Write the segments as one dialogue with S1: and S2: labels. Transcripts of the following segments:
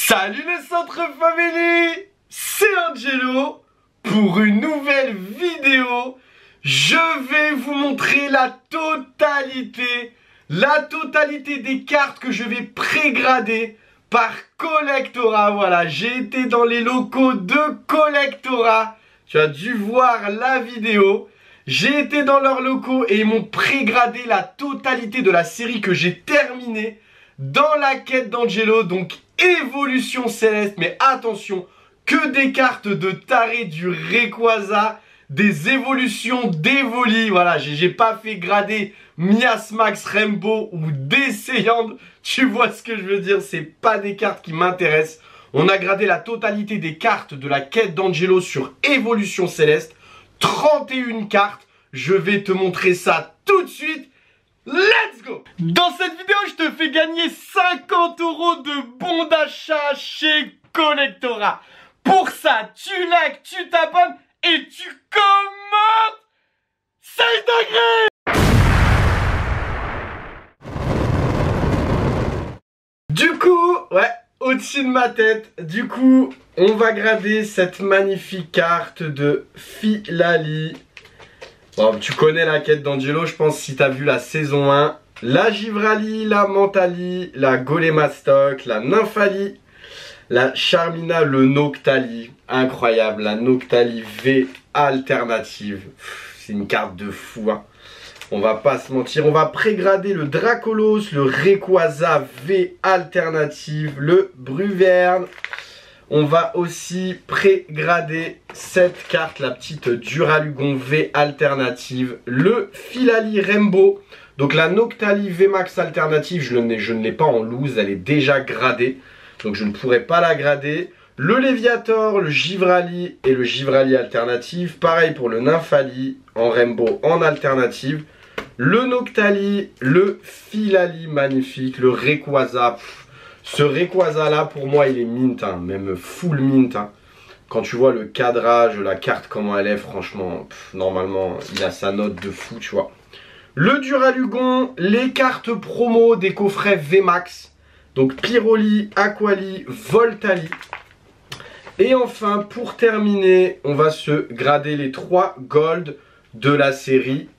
S1: Salut le Centre Family, c'est Angelo. Pour une nouvelle vidéo, je vais vous montrer la totalité des cartes que je vais pré-grader par Collectora. Voilà, j'ai été dans les locaux de Collectora. Tu as dû voir la vidéo. J'ai été dans leurs locaux et ils m'ont pré-gradé la totalité de la série que j'ai terminée dans la quête d'Angelo. Donc Évolution Céleste, mais attention, que des cartes de taré du Rayquaza, des évolutions d'Evoli. Voilà, j'ai pas fait grader Miasmax Rainbow ou Desceyand. Tu vois ce que je veux dire, c'est pas des cartes qui m'intéressent. On a gradé la totalité des cartes de la quête d'Angelo sur Évolution Céleste. 31 cartes, je vais te montrer ça tout de suite. Let's go! Dans cette vidéo, je te fais gagner 50 € de bons d'achat chez Collectora. Pour ça, tu likes, tu t'abonnes et tu commentes. C'est dingue! Du coup, ouais, au-dessus de ma tête, du coup, on va grader cette magnifique carte de Filali. Bon, tu connais la quête d'Angelo, je pense, si tu as vu la saison 1. La Givrali, la Mentali, la Golémastoc, la Nymphali, la Charmina, le Noctali. Incroyable, la Noctali V alternative. C'est une carte de fou, hein. On va pas se mentir. On va pré-grader le Dracolos, le Rayquaza V alternative, le Bruverne. On va aussi pré-grader cette carte, la petite Duralugon V alternative, le Filali Rainbow. Donc la Noctali VMAX alternative, je ne l'ai pas en loose, elle est déjà gradée. Donc je ne pourrai pas la grader. Le Léviator, le Givrali et le Givrali alternative. Pareil pour le Nymphali en Rainbow en alternative. Le Noctali, le Filali magnifique, le Rayquaza. Ce Rayquaza là, pour moi, il est mint, hein, même full mint. Hein. Quand tu vois le cadrage, la carte, comment elle est, franchement, normalement, il a sa note de fou, tu vois. Le Duralugon, les cartes promo des coffrets VMAX. Donc Pyroli, Aquali, Voltali. Et enfin, pour terminer, on va se grader les 3 golds de la série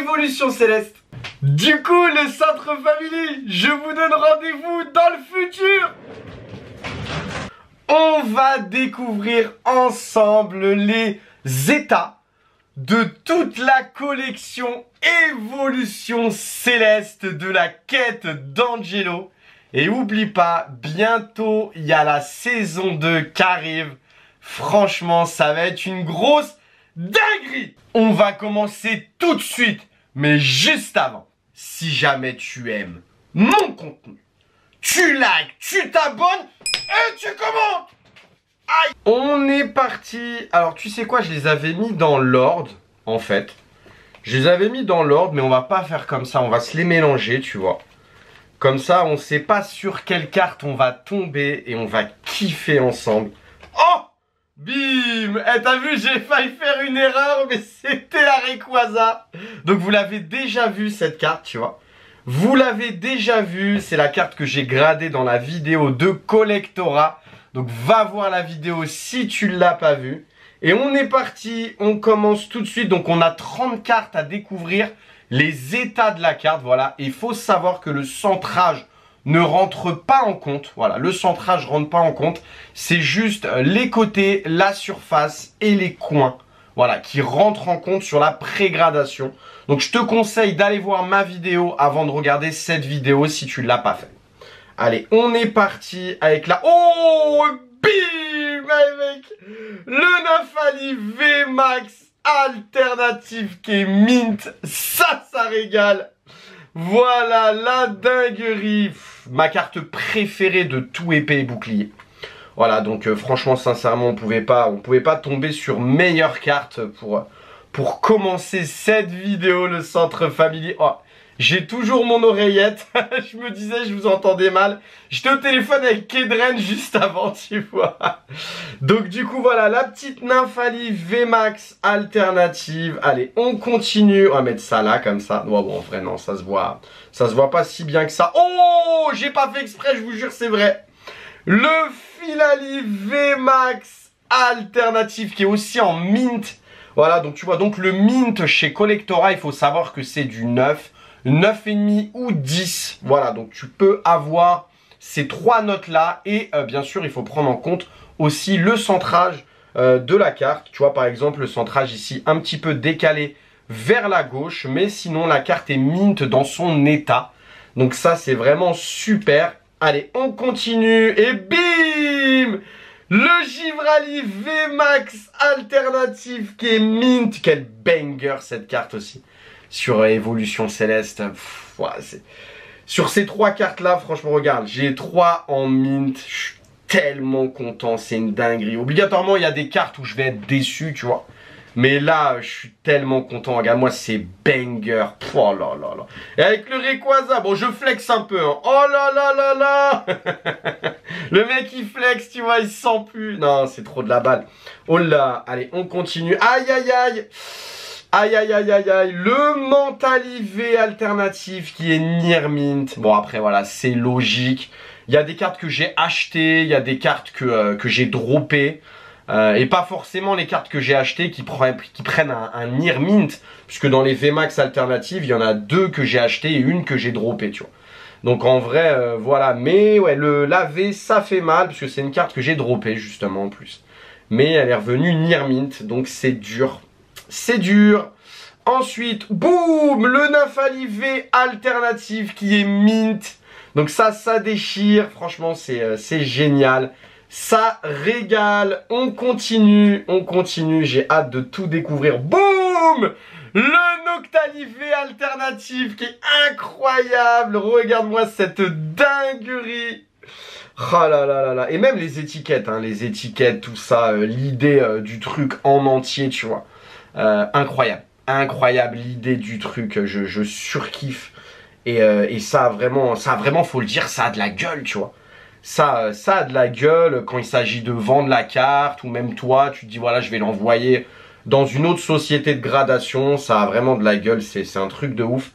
S1: Évolution Céleste. Du coup, le Centre Family, je vous donne rendez-vous dans le futur. On va découvrir ensemble les états de toute la collection Évolution Céleste de la quête d'Angelo. Et oublie pas, bientôt, il y a la saison 2 qui arrive. Franchement, ça va être une grosse dinguerie. On va commencer tout de suite. Mais juste avant, si jamais tu aimes mon contenu, tu likes, tu t'abonnes et tu commentes. Aïe. On est parti. Alors tu sais quoi, je les avais mis dans l'ordre en fait. Je les avais mis dans l'ordre, mais on va pas faire comme ça. On va se les mélanger, tu vois. Comme ça, on sait pas sur quelle carte on va tomber et on va kiffer ensemble. Oh! Bim! Eh, t'as vu, j'ai failli faire une erreur, mais c'était la Rayquaza. Donc vous l'avez déjà vu cette carte, tu vois. Vous l'avez déjà vu, c'est la carte que j'ai gradée dans la vidéo de Collectora. Donc va voir la vidéo si tu ne l'as pas vue. Et on est parti, on commence tout de suite. Donc on a 30 cartes à découvrir, les états de la carte, voilà. Et il faut savoir que le centrage ne rentre pas en compte. Voilà, le centrage rentre pas en compte. C'est juste les côtés, la surface et les coins. Voilà, qui rentrent en compte sur la pré-gradation. Donc je te conseille d'aller voir ma vidéo avant de regarder cette vidéo si tu ne l'as pas fait. Allez, on est parti avec la... Oh, bim, mec. Le Nymphali VMAX alternative qui est mint. Ça régale. Voilà la dinguerie. Ma carte préférée de tout épée et bouclier. Voilà, donc franchement, sincèrement, on pouvait pas tomber sur meilleure carte pour commencer cette vidéo, le Centre Family. Oh, j'ai toujours mon oreillette. Je me disais, je vous entendais mal. J'étais au téléphone avec Kedren juste avant, tu vois. Donc du coup, voilà, la petite Nymphali VMAX alternative. Allez, on continue. On va mettre ça là, comme ça. Oh, bon, en vrai, non, ça se voit pas si bien que ça. Oh, j'ai pas fait exprès, je vous jure, c'est vrai. Le Filali VMAX alternatif qui est aussi en mint. Voilà, donc tu vois, donc le mint chez Collectora, il faut savoir que c'est du 9, 9,5 ou 10. Voilà, donc tu peux avoir ces trois notes-là. Et bien sûr, il faut prendre en compte aussi le centrage de la carte. Tu vois, par exemple, le centrage ici un petit peu décalé vers la gauche. Mais sinon, la carte est mint dans son état. Donc ça, c'est vraiment super. Allez, on continue. Et bim! Le Givrali VMAX alternatif qui est mint. Quel banger cette carte aussi. Sur Évolution Céleste. Voilà, sur ces trois cartes là, franchement, regarde. J'ai trois en mint. Je suis tellement content. C'est une dinguerie. Obligatoirement, il y a des cartes où je vais être déçu, tu vois. Mais là, je suis tellement content. Regarde-moi, c'est banger. Oh là là là. Et avec le Rayquaza, bon, je flex un peu. Hein. Oh là là là là. Le mec, il flex, tu vois, il sent plus. Non, c'est trop de la balle. Oh là. Allez, on continue. Aïe, aïe, aïe. Aïe, aïe, aïe, aïe, aïe. Le Mentalivé alternatif qui est Nier Mint. Bon, après, voilà, c'est logique. Il y a des cartes que j'ai achetées. Il y a des cartes que j'ai droppées. Et pas forcément les cartes que j'ai achetées qui prennent un Nier Mint. Puisque dans les VMAX alternatives, il y en a deux que j'ai achetées et une que j'ai droppée, tu vois. Donc en vrai, voilà. Mais ouais, le laver, ça fait mal. Parce que c'est une carte que j'ai droppée, justement, en plus. Mais elle est revenue Nier Mint. Donc c'est dur. C'est dur. Ensuite, boum, le Nafali V alternatif qui est mint. Donc ça déchire. Franchement, c'est génial. Ça régale. On continue. J'ai hâte de tout découvrir. Boum! Le Noctalivé alternatif qui est incroyable. Regarde-moi cette dinguerie. Oh là là là là. Et même les étiquettes, hein, tout ça, l'idée du truc en entier, tu vois. Incroyable. Incroyable l'idée du truc. Je surkiffe. Et ça a vraiment, faut le dire, ça a de la gueule, tu vois. Ça a de la gueule quand il s'agit de vendre la carte, ou même toi, tu te dis voilà, je vais l'envoyer dans une autre société de gradation. Ça a vraiment de la gueule, c'est un truc de ouf.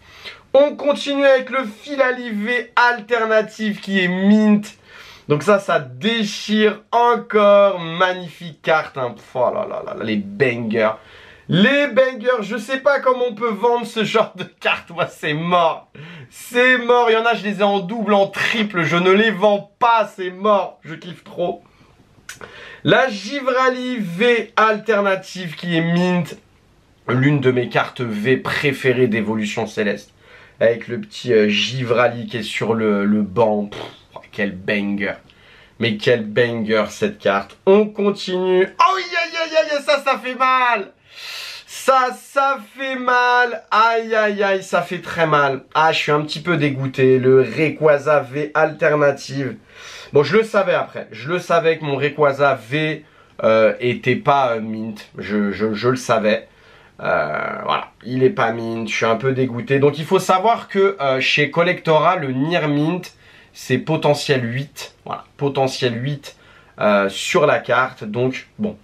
S1: On continue avec le Filalivé alternatif qui est mint. Donc ça déchire encore. Magnifique carte, hein. Oh là là là, les bangers. Les bangers, je sais pas comment on peut vendre ce genre de carte. Moi, c'est mort. C'est mort. Il y en a, je les ai en double, en triple. Je ne les vends pas, c'est mort. Je kiffe trop. La Givrali V alternative qui est mint. L'une de mes cartes V préférées d'Évolution Céleste. Avec le petit Givrali qui est sur le banc. Pff, quel banger. Mais quel banger cette carte. On continue. Oh, aïe, aïe, aïe, ça fait mal. Ça fait mal. Aïe, aïe, aïe, ça fait très mal. Ah, je suis un petit peu dégoûté. Le Rayquaza V alternative. Bon, je le savais après. Je le savais que mon Rayquaza V était pas mint. Je le savais. Voilà, il est pas mint. Je suis un peu dégoûté. Donc, il faut savoir que chez Collectora, le Nier Mint, c'est potentiel 8. Voilà, potentiel 8 sur la carte. Donc, bon.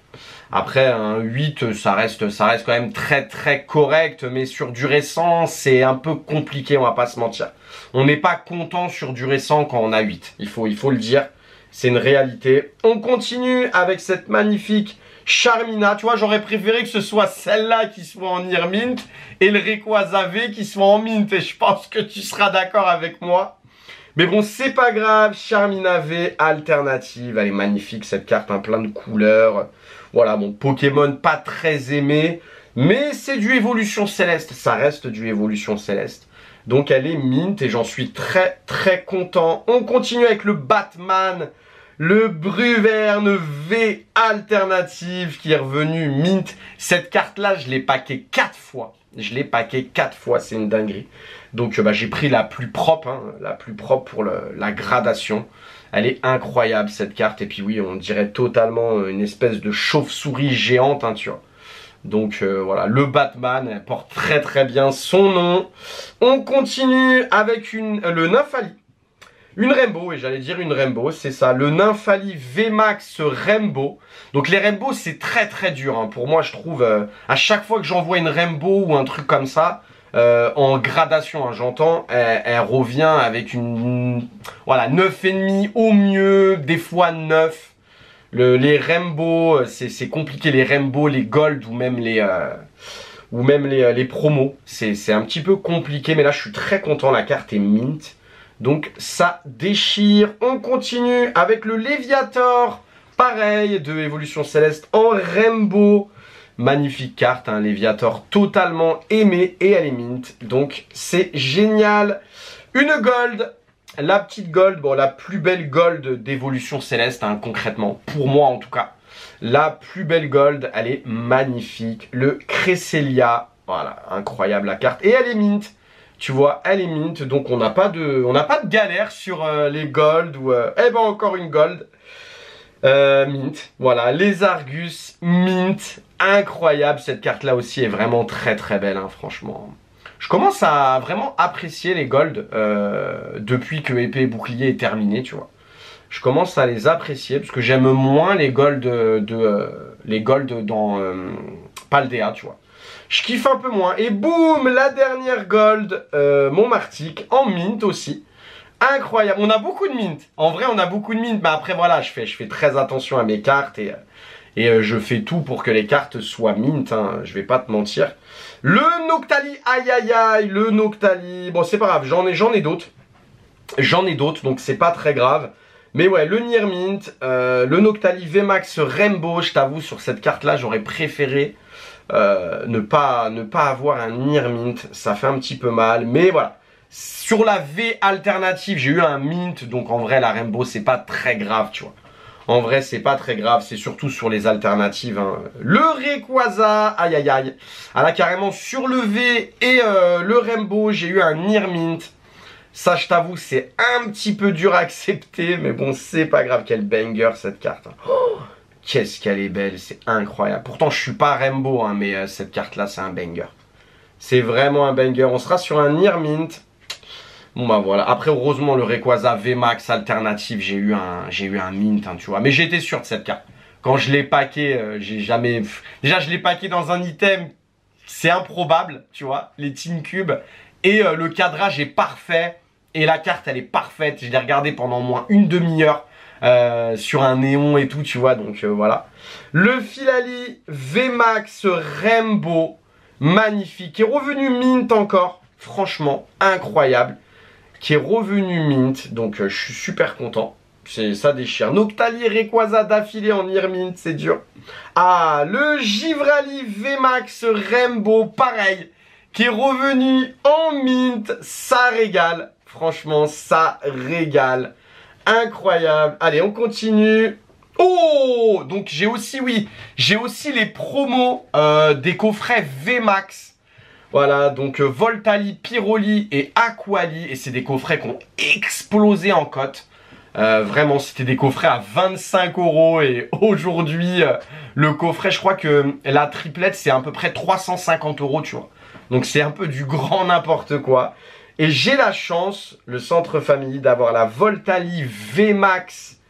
S1: Après, un 8, ça reste quand même très très correct. Mais sur du récent, c'est un peu compliqué, on va pas se mentir. On n'est pas content sur du récent quand on a 8. Il faut le dire. C'est une réalité. On continue avec cette magnifique Charmina. Tu vois, j'aurais préféré que ce soit celle-là qui soit en Nier Mint et le Rayquaza V qui soit en Mint. Et je pense que tu seras d'accord avec moi. Mais bon, c'est pas grave. Charmina V alternative. Elle est magnifique cette carte, hein, plein de couleurs. Voilà, bon, Pokémon pas très aimé. Mais c'est du Évolution Céleste. Ça reste du Évolution Céleste. Donc elle est mint et j'en suis très très content. On continue avec le Batman. Le Bruverne V alternative qui est revenu mint. Cette carte-là, je l'ai packé 4 fois. C'est une dinguerie. Donc j'ai pris la plus propre, hein, la plus propre pour la gradation. Elle est incroyable cette carte. Et puis oui, on dirait totalement une espèce de chauve-souris géante, hein, tu vois. Donc voilà, le Batman, elle porte très très bien son nom. On continue avec le Nymphali. Une Rainbow, et j'allais dire une Rainbow, c'est ça. Le Nymphali VMAX Rainbow. Donc les Rainbow, c'est très très dur, hein. Pour moi, je trouve, à chaque fois que j'envoie une Rainbow ou un truc comme ça, en gradation, hein, j'entends, elle revient avec une voilà, 9,5 au mieux, des fois 9. Les Rainbow, c'est compliqué, les Rainbow, les Gold ou même les promos. C'est un petit peu compliqué, mais là je suis très content, la carte est mint. Donc ça déchire. On continue avec le Léviator, pareil, de Évolution Céleste en Rainbow. Magnifique carte, hein, Léviator totalement aimé et elle est mint. Donc c'est génial. Une Gold. La petite Gold, bon, la plus belle Gold d'Évolution Céleste, hein, concrètement, pour moi en tout cas. La plus belle Gold, elle est magnifique. Le Cresselia, voilà, incroyable la carte. Et elle est mint, tu vois, elle est mint. Donc on n'a pas de galère sur les Gold ou... eh ben encore une Gold. Mint, voilà, les Argus, mint, incroyable. Cette carte-là aussi est vraiment très très belle, hein, franchement. Je commence à vraiment apprécier les Gold depuis que épée et bouclier est terminé, tu vois. Je commence à les apprécier parce que j'aime moins les Gold les Gold dans Paldea, tu vois. Je kiffe un peu moins. Et boum, la dernière Gold, mon Martic, en mint aussi. Incroyable. On a beaucoup de mint. En vrai, on a beaucoup de mint. Mais après, voilà, je fais très attention à mes cartes et je fais tout pour que les cartes soient mint, hein, je vais pas te mentir. Le Noctali, aïe aïe aïe, le Noctali. Bon, c'est pas grave, j'en ai d'autres. J'en ai d'autres, donc c'est pas très grave. Mais ouais, le Nier Mint, le Noctali VMAX Rainbow, je t'avoue, sur cette carte-là, j'aurais préféré ne pas avoir un Nier Mint. Ça fait un petit peu mal, mais voilà. Sur la V alternative, j'ai eu un Mint, donc en vrai, la Rainbow, c'est pas très grave, tu vois. En vrai, c'est pas très grave, c'est surtout sur les alternatives, hein. Le Rayquaza, aïe aïe aïe. Ah là, carrément, sur le V et le Rainbow, j'ai eu un Nier Mint. Ça, je t'avoue, c'est un petit peu dur à accepter, mais bon, c'est pas grave. Quel banger, cette carte. Oh, qu'est-ce qu'elle est belle, c'est incroyable. Pourtant, je suis pas Rainbow, hein, mais cette carte-là, c'est un banger. C'est vraiment un banger. On sera sur un Nier Mint. Bon bah voilà, après heureusement le Rayquaza VMAX alternative, j'ai eu un mint, hein, tu vois. Mais j'étais sûr de cette carte. Quand je l'ai packé, j'ai jamais... Déjà je l'ai packé dans un item, c'est improbable, tu vois, les Team Cube. Et le cadrage est parfait, et la carte elle est parfaite. Je l'ai regardée pendant au moins une demi-heure sur un néon et tout, tu vois, donc voilà. Le Filali VMAX Rainbow, magnifique, qui est revenu mint encore, franchement, incroyable. Qui est revenu mint, donc je suis super content. Ça déchire. Noctali Rayquaza d'affilée en Nier Mint, c'est dur. Ah, le Givrali VMAX Rainbow, pareil, qui est revenu en mint, ça régale. Franchement, ça régale. Incroyable. Allez, on continue. Oh, donc j'ai aussi, oui, j'ai aussi les promos des coffrets VMAX. Voilà, donc Voltali, Pyroli et Aquali. Et c'est des coffrets qui ont explosé en cote. Vraiment, c'était des coffrets à 25 €. Et aujourd'hui, le coffret, je crois que la triplette, c'est à peu près 350 €, tu vois. Donc c'est un peu du grand n'importe quoi. Et j'ai la chance, le centre famille, d'avoir la Voltali VMAX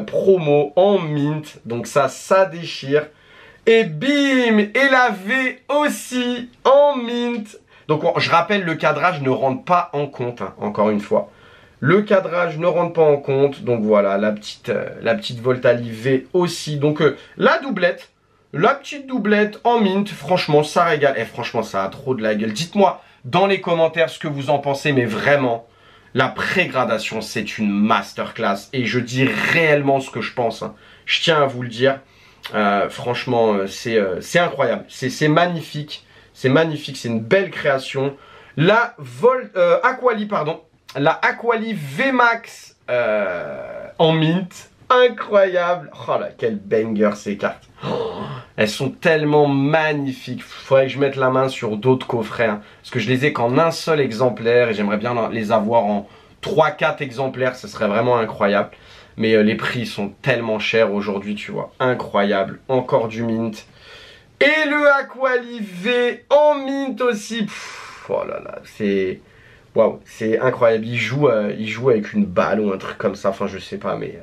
S1: promo en mint. Donc ça déchire. Et bim, et la V aussi en mint. Donc je rappelle, le cadrage ne rentre pas en compte, hein, encore une fois. Le cadrage ne rentre pas en compte. Donc voilà, la petite Voltali V aussi. Donc la doublette, la petite doublette en mint, franchement ça régale. Et franchement ça a trop de la gueule. Dites-moi dans les commentaires ce que vous en pensez, mais vraiment, la pré-gradation c'est une masterclass. Et je dis réellement ce que je pense, hein. Je tiens à vous le dire. Franchement, c'est incroyable, c'est magnifique, c'est une belle création. La Aquali, pardon, la Aquali VMAX en mint, incroyable. Oh là, quel banger ces cartes. Oh, elles sont tellement magnifiques. Faudrait que je mette la main sur d'autres coffrets, hein, parce que je les ai qu'en un seul exemplaire et j'aimerais bien les avoir en 3-4 exemplaires, ce serait vraiment incroyable. Mais les prix sont tellement chers aujourd'hui, tu vois. Incroyable. Encore du mint. Et le Aquali V en mint aussi. Pff, oh là là, c'est... Waouh, c'est incroyable. Il joue avec une balle ou un truc comme ça. Enfin, je sais pas, mais...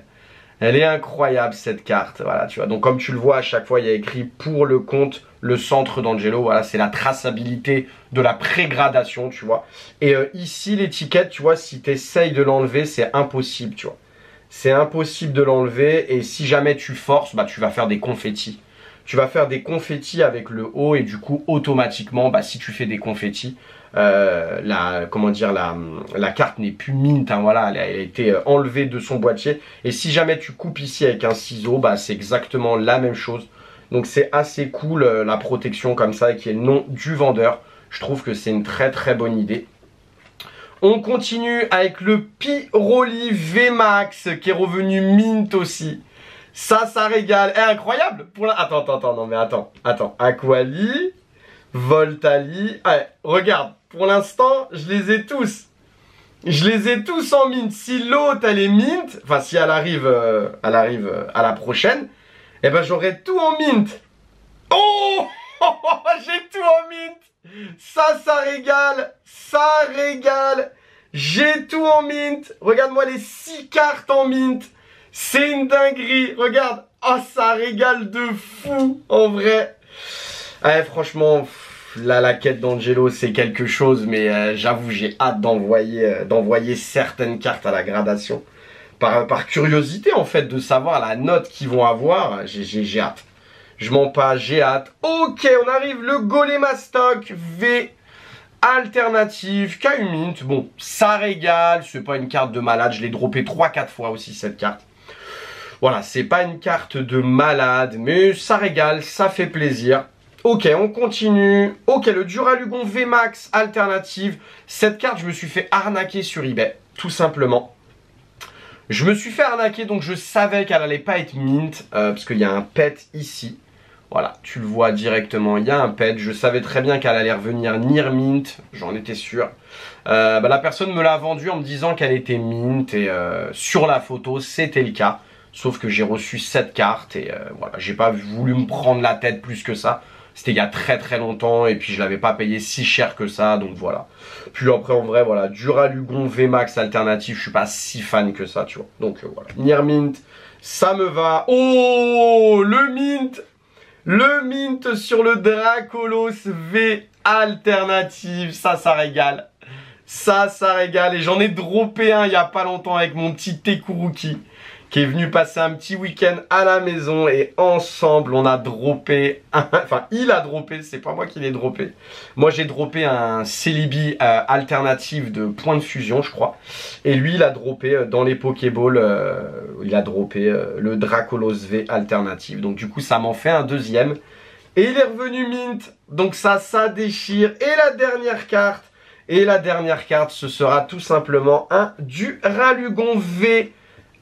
S1: Elle est incroyable, cette carte. Voilà, tu vois. Donc, comme tu le vois, à chaque fois, il y a écrit pour le compte, le centre d'Angelo. Voilà, c'est la traçabilité de la pré-gradation, tu vois. Et ici, l'étiquette, tu vois, si tu essayes de l'enlever, c'est impossible, tu vois. C'est impossible de l'enlever. Et si jamais tu forces, bah tu vas faire des confettis. Tu vas faire des confettis avec le haut. Et du coup, automatiquement, bah si tu fais des confettis, la carte n'est plus mint, hein, voilà, elle a été enlevée de son boîtier. Et si jamais tu coupes ici avec un ciseau, bah c'est exactement la même chose. Donc c'est assez cool la protection comme ça, qui est le nom du vendeur. Je trouve que c'est une très très bonne idée. On continue avec le Pyroli VMAX qui est revenu mint aussi. Ça régale. Eh, incroyable pour la... Attends, non mais attends. Aquali, Voltali. Allez, regarde. Pour l'instant, je les ai tous. Je les ai tous en mint. Si l'autre, elle est mint, enfin si elle arrive à la prochaine, eh ben j'aurai tout en mint. Oh j'ai tout en mint. Ça régale. Ça régale. J'ai tout en mint. Regarde-moi les 6 cartes en mint. C'est une dinguerie. Regarde. Oh, ça régale de fou. En vrai. Ouais, franchement, là, la quête d'Angelo, c'est quelque chose. Mais j'avoue, j'ai hâte d'envoyer certaines cartes à la gradation. Par curiosité, en fait, de savoir la note qu'ils vont avoir. J'ai hâte. Je mens pas, j'ai hâte. Ok, on arrive. Le Golemastoc V alternative, KU mint. Bon, ça régale. C'est pas une carte de malade. Je l'ai droppé 3-4 fois aussi, cette carte. Voilà, c'est pas une carte de malade. Mais ça régale, ça fait plaisir. Ok, on continue. Ok, le Duralugon VMAX alternative. Cette carte, je me suis fait arnaquer sur eBay. Tout simplement. Je me suis fait arnaquer, donc je savais qu'elle allait pas être mint. Parce qu'il y a un pet ici. Voilà, tu le vois directement, il y a un pet. Je savais très bien qu'elle allait revenir near mint, j'en étais sûr. La personne me l'a vendue en me disant qu'elle était mint et sur la photo, c'était le cas. Sauf que j'ai reçu cette carte et voilà, j'ai pas voulu me prendre la tête plus que ça. C'était il y a très très longtemps et puis je l'avais pas payé si cher que ça, donc voilà. Puis après en vrai, voilà, Duralugon VMAX alternatif, je suis pas si fan que ça, tu vois. Donc voilà, near mint, ça me va. Oh, le mint! Le mint sur le Dracolos V alternative, ça régale. Ça régale. Et j'en ai droppé un il n'y a pas longtemps avec mon petit Tekuruki qui est venu passer un petit week-end à la maison. Et ensemble, on a droppé enfin, il a droppé, c'est pas moi qui l'ai droppé. Moi, j'ai droppé un Celebi alternative de point de fusion, je crois. Et lui, il a droppé dans les Pokéballs, il a droppé le Dracolos V alternative. Donc du coup, ça m'en fait un deuxième. Et il est revenu mint. Donc ça déchire. Et la dernière carte, ce sera tout simplement un Duralugon V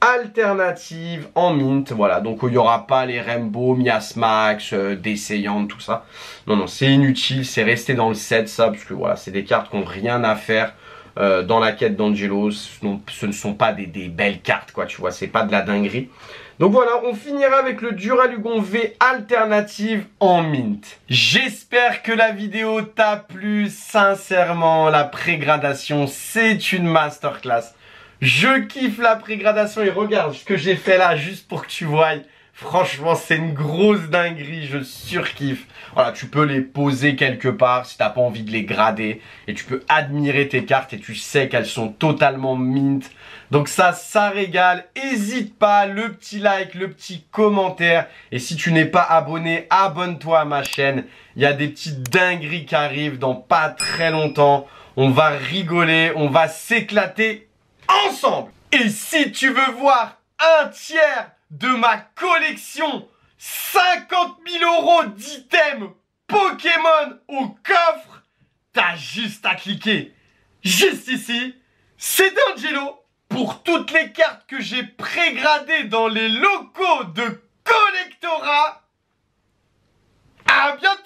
S1: alternative en mint. Voilà, donc il n'y aura pas les Rainbow, Miasmax, Descendant, tout ça. Non, c'est inutile, c'est resté dans le set ça, parce que voilà, c'est des cartes qui n'ont rien à faire dans la quête d'Angelo. Ce ne sont pas des belles cartes, quoi, tu vois, c'est pas de la dinguerie. Donc voilà, on finira avec le Duralugon V alternative en mint. J'espère que la vidéo t'a plu. Sincèrement, la pré-gradation, c'est une masterclass. Je kiffe la pré-gradation et regarde ce que j'ai fait là, juste pour que tu voies. Franchement, c'est une grosse dinguerie, je surkiffe. Voilà, tu peux les poser quelque part si t'as pas envie de les grader. Et tu peux admirer tes cartes et tu sais qu'elles sont totalement mint. Donc ça régale. Hésite pas, le petit like, le petit commentaire. Et si tu n'es pas abonné, abonne-toi à ma chaîne. Il y a des petites dingueries qui arrivent dans pas très longtemps. On va rigoler, on va s'éclater ensemble. Et si tu veux voir un tiers de ma collection, 50 000 € d'items Pokémon au coffre, t'as juste à cliquer juste ici. C'est Angelo pour toutes les cartes que j'ai pré-gradées dans les locaux de Collectora. À bientôt.